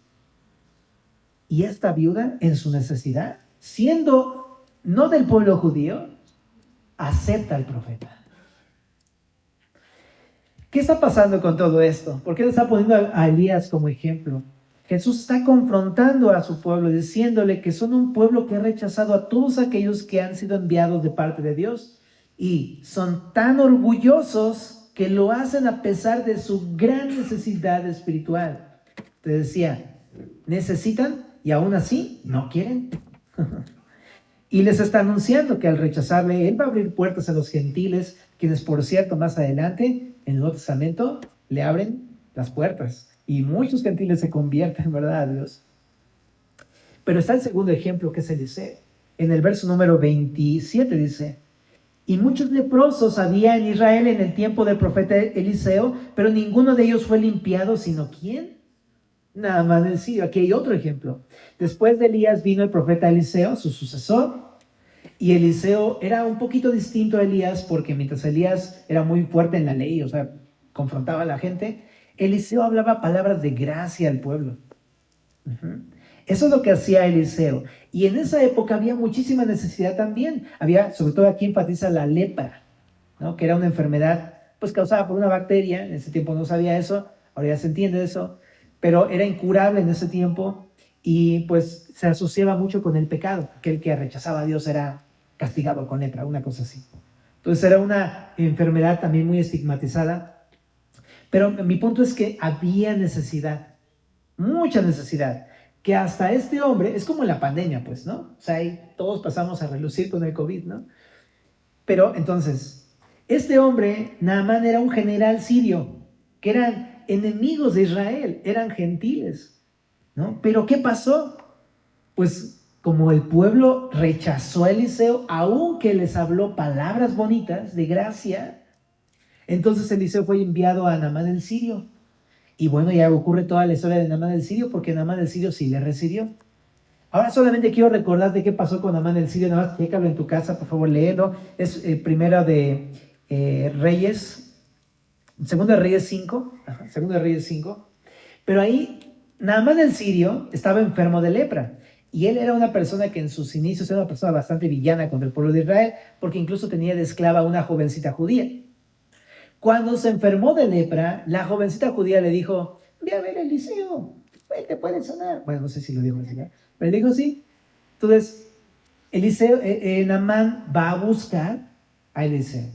Y esta viuda, en su necesidad, siendo no del pueblo judío, acepta al profeta. ¿Qué está pasando con todo esto? ¿Por qué le está poniendo a Elías como ejemplo? Jesús está confrontando a su pueblo, diciéndole que son un pueblo que ha rechazado a todos aquellos que han sido enviados de parte de Dios. Y son tan orgullosos que lo hacen a pesar de su gran necesidad espiritual. Te decía, necesitan y aún así no quieren. Y les está anunciando que al rechazarle, Él va a abrir puertas a los gentiles, quienes por cierto más adelante en el Nuevo Testamento le abren las puertas. Y muchos gentiles se convierten, ¿verdad, a Dios? Pero está el segundo ejemplo, que es Eliseo. En el verso número 27 dice: y muchos leprosos había en Israel en el tiempo del profeta Eliseo, pero ninguno de ellos fue limpiado, sino ¿quién? Naamán el sirio. Aquí hay otro ejemplo. Después de Elías vino el profeta Eliseo, su sucesor, y Eliseo era un poquito distinto a Elías, porque mientras Elías era muy fuerte en la ley, o sea, confrontaba a la gente, Eliseo hablaba palabras de gracia al pueblo. Eso es lo que hacía Eliseo. Y en esa época había muchísima necesidad también. Había, sobre todo aquí enfatiza la lepra, ¿no? Que era una enfermedad pues causada por una bacteria. En ese tiempo no sabía eso, ahora ya se entiende eso, pero era incurable en ese tiempo y pues se asociaba mucho con el pecado. Aquel que rechazaba a Dios era castigado con lepra, una cosa así. Entonces era una enfermedad también muy estigmatizada. Pero mi punto es que había necesidad, mucha necesidad, que hasta este hombre, es como la pandemia, pues, ¿no? O sea, ahí todos pasamos a relucir con el COVID, ¿no? Pero entonces, este hombre, Naamán, era un general sirio, que eran enemigos de Israel, eran gentiles, ¿no? Pero ¿qué pasó? Pues como el pueblo rechazó a Eliseo, aunque les habló palabras bonitas de gracia, entonces Eliseo fue enviado a Naamán el sirio. Y bueno, ya ocurre toda la historia de Naamán el sirio, porque Naamán el sirio sí le recibió. Ahora solamente quiero recordar de qué pasó con Naamán el sirio. Nada más chécalo en tu casa, por favor, léelo. Es primera de Reyes, segunda de Reyes 5. Segunda de Reyes 5. Pero ahí Naamán el sirio estaba enfermo de lepra. Y él era una persona que en sus inicios era una persona bastante villana contra el pueblo de Israel, porque incluso tenía de esclava a una jovencita judía. Cuando se enfermó de lepra, la jovencita judía le dijo: ve a ver a Eliseo, él te puede sanar. Bueno, no sé si lo dijo así, ¿no? Pero le dijo sí. Entonces, Naamán va a buscar a Eliseo.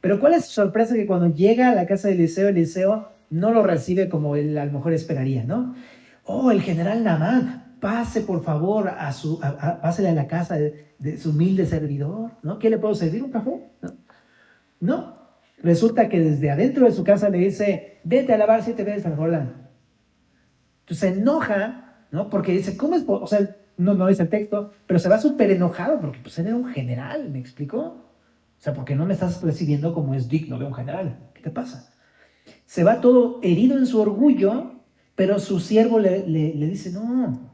Pero ¿cuál es su sorpresa? Que cuando llega a la casa de Eliseo, Eliseo no lo recibe como él a lo mejor esperaría, ¿no? Oh, el general Naamán, pase por favor pásele a la casa de su humilde servidor, ¿no? ¿Qué le puedo servir? ¿Un café? No. Resulta que desde adentro de su casa le dice: vete a lavar 7 veces al Jordán. Entonces se enoja, ¿no? Porque dice, ¿cómo es? O sea, no dice el texto, pero se va súper enojado porque pues él era un general, ¿me explicó? O sea, ¿por qué no me estás recibiendo como es digno de un general? ¿Qué te pasa? Se va todo herido en su orgullo, pero su siervo le dice, no.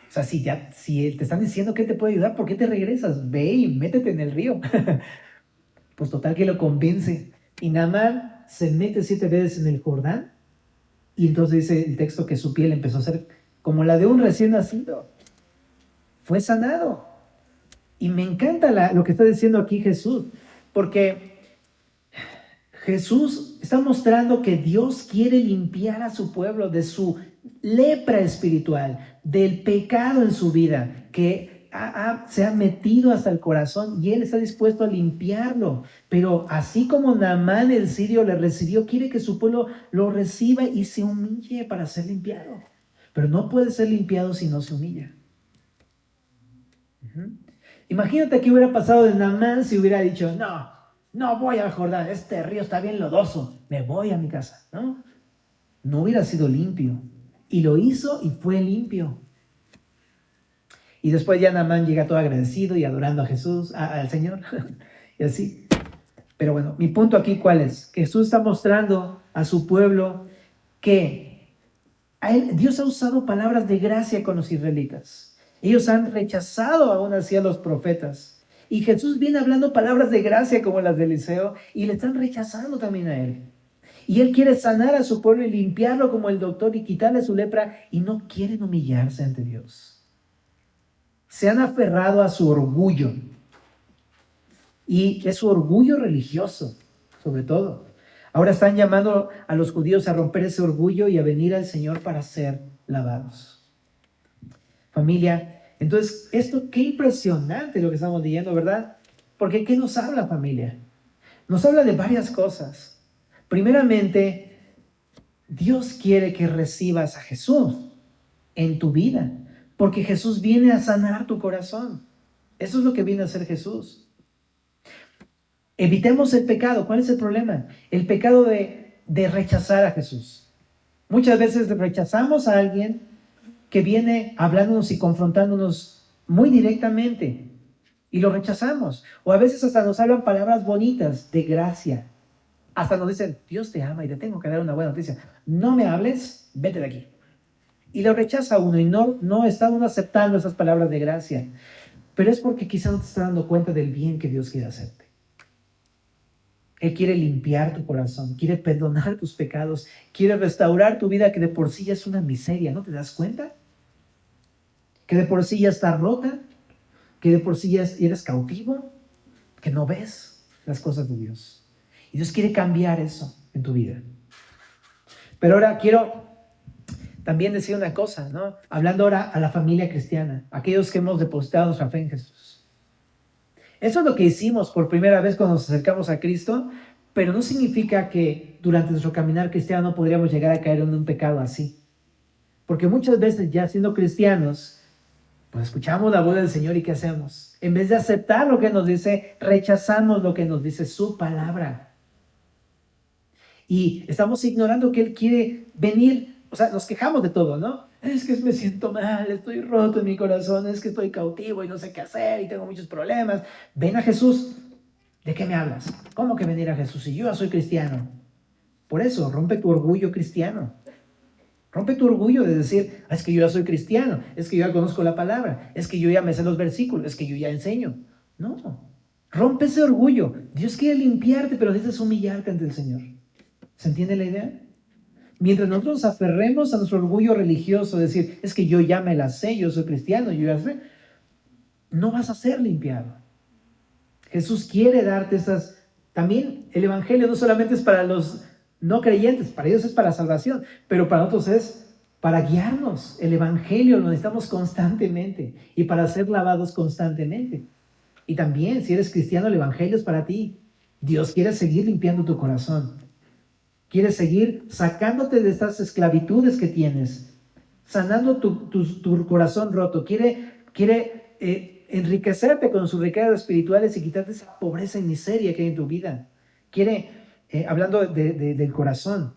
O sea, si te están diciendo que te puede ayudar, ¿por qué te regresas? Ve y métete en el río. Pues total que lo convence. Y Naamán se mete 7 veces en el Jordán. Y entonces dice el texto que su piel empezó a ser como la de un recién nacido. Fue sanado. Y me encanta lo que está diciendo aquí Jesús. Porque Jesús está mostrando que Dios quiere limpiar a su pueblo de su lepra espiritual, del pecado en su vida, que se ha metido hasta el corazón y Él está dispuesto a limpiarlo. Pero así como Naamán el sirio le recibió, quiere que su pueblo lo reciba y se humille para ser limpiado. Pero no puede ser limpiado si no se humilla. Imagínate qué hubiera pasado de Naamán si hubiera dicho, no voy al Jordán, este río está bien lodoso, me voy a mi casa, ¿no? No hubiera sido limpio. Y lo hizo y fue limpio. Y después ya Naamán llega todo agradecido y adorando a Jesús, al Señor, y así. Pero bueno, mi punto aquí, ¿cuál es? Que Jesús está mostrando a su pueblo que Dios ha usado palabras de gracia con los israelitas. Ellos han rechazado aún así a los profetas. Y Jesús viene hablando palabras de gracia como las de Eliseo y le están rechazando también a él. Y él quiere sanar a su pueblo y limpiarlo como el doctor y quitarle su lepra y no quieren humillarse ante Dios. Se han aferrado a su orgullo. Y es su orgullo religioso, sobre todo. Ahora están llamando a los judíos a romper ese orgullo y a venir al Señor para ser lavados. Familia, entonces, esto qué impresionante lo que estamos leyendo, ¿verdad? Porque ¿qué nos habla, familia? Nos habla de varias cosas. Primeramente, Dios quiere que recibas a Jesús en tu vida, porque Jesús viene a sanar tu corazón. Eso es lo que viene a hacer Jesús. Evitemos el pecado. ¿Cuál es el problema? El pecado de rechazar a Jesús. Muchas veces rechazamos a alguien que viene hablándonos y confrontándonos muy directamente y lo rechazamos. O a veces hasta nos hablan palabras bonitas de gracia. Hasta nos dicen, Dios te ama y te tengo que dar una buena noticia. No me hables, vete de aquí. Y lo rechaza uno y no está uno aceptando esas palabras de gracia. Pero es porque quizá no te está dando cuenta del bien que Dios quiere hacerte. Él quiere limpiar tu corazón, quiere perdonar tus pecados, quiere restaurar tu vida que de por sí ya es una miseria, ¿no te das cuenta? Que de por sí ya está rota, que de por sí ya eres cautivo, que no ves las cosas de Dios. Y Dios quiere cambiar eso en tu vida. Pero ahora quiero también decir una cosa, ¿no? Hablando ahora a la familia cristiana, aquellos que hemos depositado nuestra fe en Jesús. Eso es lo que hicimos por primera vez cuando nos acercamos a Cristo, pero no significa que durante nuestro caminar cristiano no podríamos llegar a caer en un pecado así. Porque muchas veces ya siendo cristianos, pues escuchamos la voz del Señor y ¿qué hacemos? En vez de aceptar lo que nos dice, rechazamos lo que nos dice su palabra. Y estamos ignorando que Él quiere venir, o sea, nos quejamos de todo, ¿no? Es que me siento mal, estoy roto en mi corazón, es que estoy cautivo y no sé qué hacer y tengo muchos problemas. Ven a Jesús. ¿De qué me hablas? ¿Cómo que venir a Jesús si yo ya soy cristiano? Por eso, rompe tu orgullo cristiano. Rompe tu orgullo de decir, es que yo ya soy cristiano, es que yo ya conozco la palabra, es que yo ya me sé los versículos, es que yo ya enseño. No, rompe ese orgullo. Dios quiere limpiarte, pero necesitas humillarte ante el Señor. ¿Se entiende la idea? Mientras nosotros nos aferremos a nuestro orgullo religioso, decir, es que yo ya me la sé, yo soy cristiano, yo ya sé, no vas a ser limpiado. Jesús quiere darte esas. También el evangelio no solamente es para los no creyentes, para ellos es para salvación, pero para nosotros es para guiarnos. El evangelio lo necesitamos constantemente y para ser lavados constantemente. Y también, si eres cristiano, el evangelio es para ti. Dios quiere seguir limpiando tu corazón. Quiere seguir sacándote de estas esclavitudes que tienes, sanando tu corazón roto. Quiere enriquecerte con sus riquezas espirituales y quitarte esa pobreza y miseria que hay en tu vida. Quiere, hablando del corazón,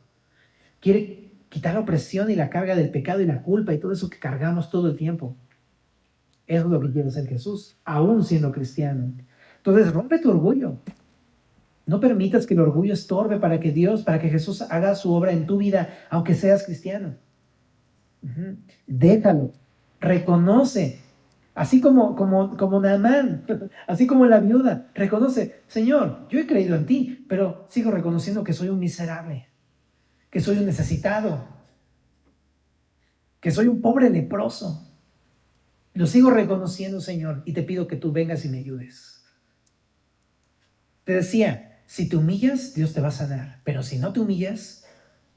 quiere quitar la opresión y la carga del pecado y la culpa y todo eso que cargamos todo el tiempo. Eso es lo que quiere hacer Jesús, aún siendo cristiano. Entonces, rompe tu orgullo. No permitas que el orgullo estorbe para que Jesús haga su obra en tu vida, aunque seas cristiano. Déjalo, reconoce, así como Naamán, así como la viuda, reconoce, Señor, yo he creído en ti, pero sigo reconociendo que soy un miserable, que soy un necesitado, que soy un pobre leproso. Lo sigo reconociendo, Señor, y te pido que tú vengas y me ayudes. Te decía, si te humillas, Dios te va a sanar. Pero si no te humillas,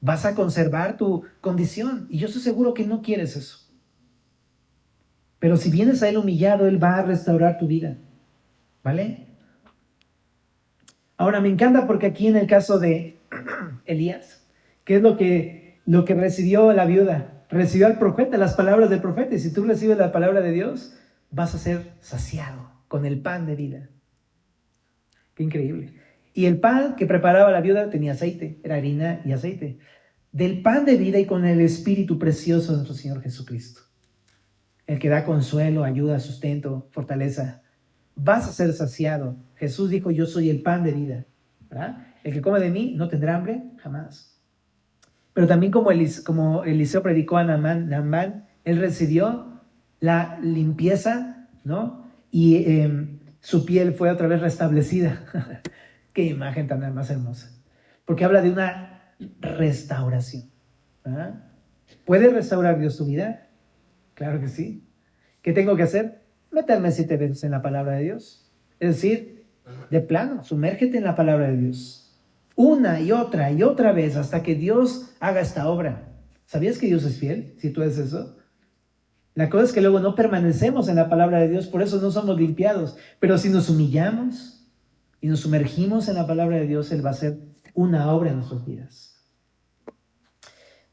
vas a conservar tu condición. Y yo estoy seguro que no quieres eso. Pero si vienes a Él humillado, Él va a restaurar tu vida. ¿Vale? Ahora, me encanta porque aquí en el caso de Elías, ¿qué es lo que recibió la viuda? Recibió al profeta, las palabras del profeta. Y si tú recibes la palabra de Dios, vas a ser saciado con el pan de vida. Qué increíble. Y el pan que preparaba la viuda tenía aceite, era harina y aceite. Del pan de vida y con el Espíritu precioso de nuestro Señor Jesucristo. El que da consuelo, ayuda, sustento, fortaleza. Vas a ser saciado. Jesús dijo, yo soy el pan de vida. ¿Verdad? El que come de mí no tendrá hambre jamás. Pero también como Eliseo predicó a Naamán, él recibió la limpieza, ¿no? Y su piel fue otra vez restablecida. Qué imagen tan más hermosa. Porque habla de una restauración. ¿Verdad? ¿Puede restaurar Dios tu vida? Claro que sí. ¿Qué tengo que hacer? Meterme 7 veces en la palabra de Dios. Es decir, de plano, sumérgete en la palabra de Dios. Una y otra vez hasta que Dios haga esta obra. ¿Sabías que Dios es fiel? Si tú haces eso. La cosa es que luego no permanecemos en la palabra de Dios, por eso no somos limpiados. Pero si nos humillamos y nos sumergimos en la palabra de Dios, Él va a hacer una obra en nuestras vidas.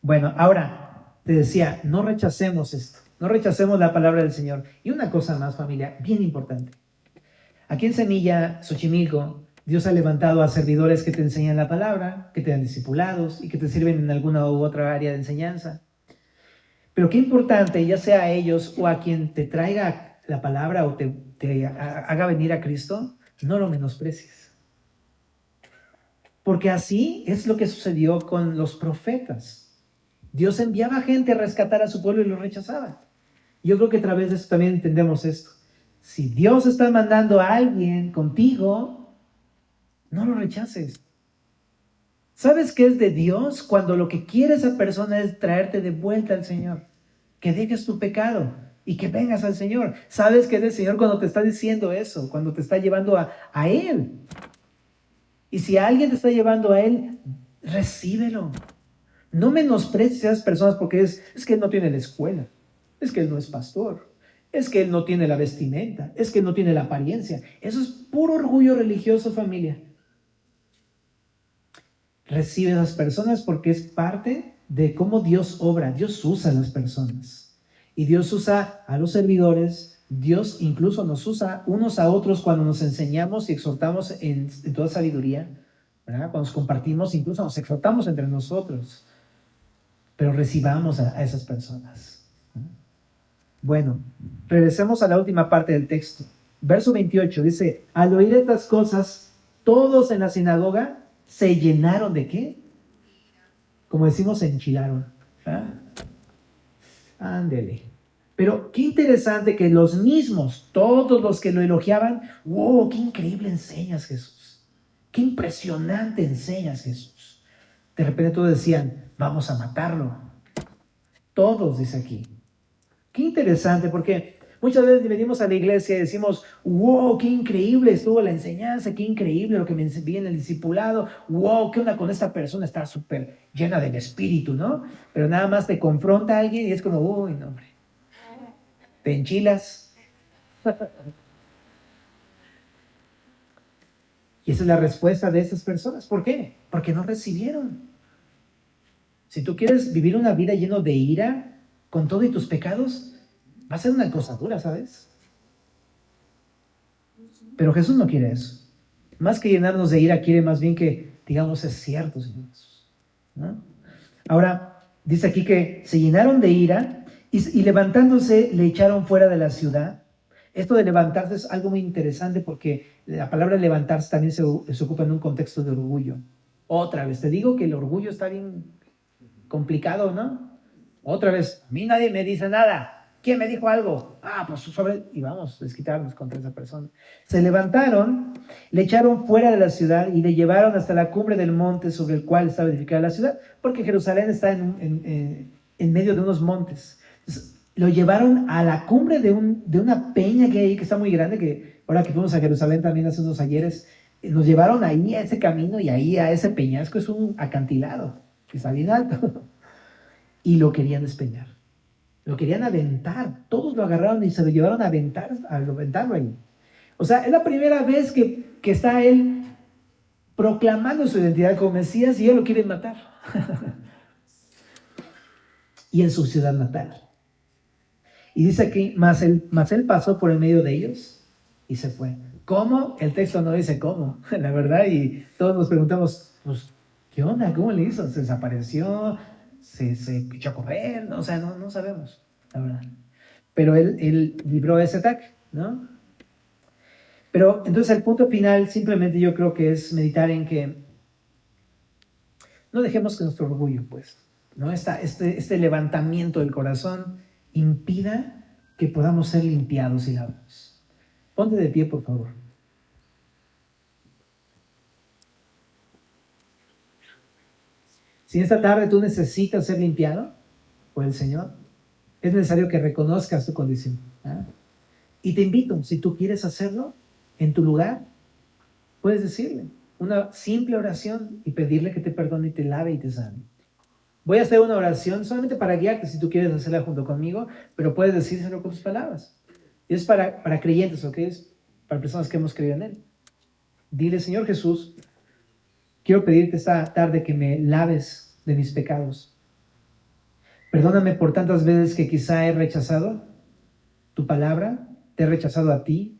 Bueno, ahora te decía, no rechacemos esto. No rechacemos la palabra del Señor. Y una cosa más, familia, bien importante. Aquí en Semilla, Xochimilco, Dios ha levantado a servidores que te enseñan la palabra, que te dan discipulados y que te sirven en alguna u otra área de enseñanza. Pero qué importante, ya sea a ellos o a quien te traiga la palabra o te haga venir a Cristo, no lo menosprecies. Porque así es lo que sucedió con los profetas. Dios enviaba gente a rescatar a su pueblo y lo rechazaba. Yo creo que a través de eso también entendemos esto. Si Dios está mandando a alguien contigo, no lo rechaces. ¿Sabes qué es de Dios? Cuando lo que quiere esa persona es traerte de vuelta al Señor. Que dejes tu pecado y que vengas al Señor. ¿Sabes qué es del Señor cuando te está diciendo eso? Cuando te está llevando a Él. Y si alguien te está llevando a Él, recíbelo. No menosprecies a esas personas porque es que Él no tiene la escuela. Es que Él no es pastor. Es que Él no tiene la vestimenta. Es que Él no tiene la apariencia. Eso es puro orgullo religioso, familia. Recibe a esas personas porque es parte de cómo Dios obra. Dios usa a las personas. Y Dios usa a los servidores. Dios incluso nos usa unos a otros cuando nos enseñamos y exhortamos en toda sabiduría. ¿Verdad? Cuando nos compartimos, incluso nos exhortamos entre nosotros. Pero recibamos a esas personas. Bueno, regresemos a la última parte del texto. Verso 28 dice, al oír estas cosas, todos en la sinagoga se llenaron ¿de qué? Como decimos, se enchilaron. ¿Ah? Ándele. Pero qué interesante que los mismos, todos los que lo elogiaban, ¡wow! ¡Qué increíble enseñas, Jesús! ¡Qué impresionante enseñas, Jesús! De repente todos decían, vamos a matarlo. Todos, dice aquí. Qué interesante, porque muchas veces venimos a la iglesia y decimos, wow, qué increíble estuvo la enseñanza, qué increíble lo que me vi en el discipulado, wow, qué onda con esta persona, está súper llena del Espíritu, ¿no? Pero nada más te confronta a alguien y es como, uy, no, hombre, te enchilas. Y esa es la respuesta de esas personas. ¿Por qué? Porque no recibieron. Si tú quieres vivir una vida llena de ira, con todo y tus pecados, va a ser una cosa dura, ¿sabes? Pero Jesús no quiere eso. Más que llenarnos de ira, quiere más bien que digamos, es cierto, Señor Jesús, ¿no? Ahora, dice aquí que se llenaron de ira y levantándose le echaron fuera de la ciudad. Esto de levantarse es algo muy interesante porque la palabra levantarse también se ocupa en un contexto de orgullo. Otra vez, te digo que el orgullo está bien complicado, ¿no? Otra vez, a mí nadie me dice nada. ¿Quién me dijo algo? Pues sobre... Y vamos, desquitarnos contra esa persona. Se levantaron, le echaron fuera de la ciudad y le llevaron hasta la cumbre del monte sobre el cual estaba edificada la ciudad, porque Jerusalén está en medio de unos montes. Entonces, lo llevaron a la cumbre de una peña que hay ahí, que está muy grande, que ahora que fuimos a Jerusalén también hace unos ayeres, nos llevaron ahí a ese camino y ahí a ese peñasco, es un acantilado, que está bien alto. Y lo querían despeñar, lo querían aventar, todos lo agarraron y se lo llevaron a aventarlo ahí. O sea, es la primera vez que está él proclamando su identidad como Mesías y ellos lo quieren matar. Y en su ciudad natal. Y dice aquí, mas él pasó por el medio de ellos y se fue. ¿Cómo? El texto no dice cómo, la verdad, y todos nos preguntamos, pues, ¿qué onda? ¿Cómo le hizo? ¿Se desapareció? ¿Se echó a correr? O sea, no sabemos, la verdad. Pero él libró ese ataque, ¿no? Pero entonces el punto final simplemente yo creo que es meditar en que no dejemos que nuestro orgullo, pues, ¿no? Este levantamiento del corazón impida que podamos ser limpiados y lavados. Ponte de pie, por favor. Si esta tarde tú necesitas ser limpiado por el Señor, es necesario que reconozcas tu condición. ¿Ah? Y te invito, si tú quieres hacerlo en tu lugar, puedes decirle una simple oración y pedirle que te perdone y te lave y te sane. Voy a hacer una oración solamente para guiarte si tú quieres hacerla junto conmigo, pero puedes decírselo con tus palabras. Es para creyentes, ¿ok? Es para personas que hemos creído en Él. Dile, Señor Jesús, quiero pedirte esta tarde que me laves de mis pecados. Perdóname por tantas veces que quizá he rechazado tu palabra, te he rechazado a ti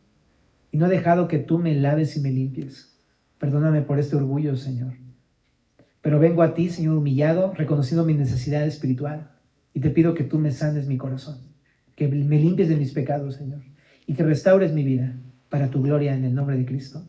y no he dejado que tú me laves y me limpies. Perdóname por este orgullo, Señor. Pero vengo a ti, Señor, humillado, reconociendo mi necesidad espiritual y te pido que tú me sanes mi corazón, que me limpies de mis pecados, Señor, y que restaures mi vida para tu gloria en el nombre de Cristo.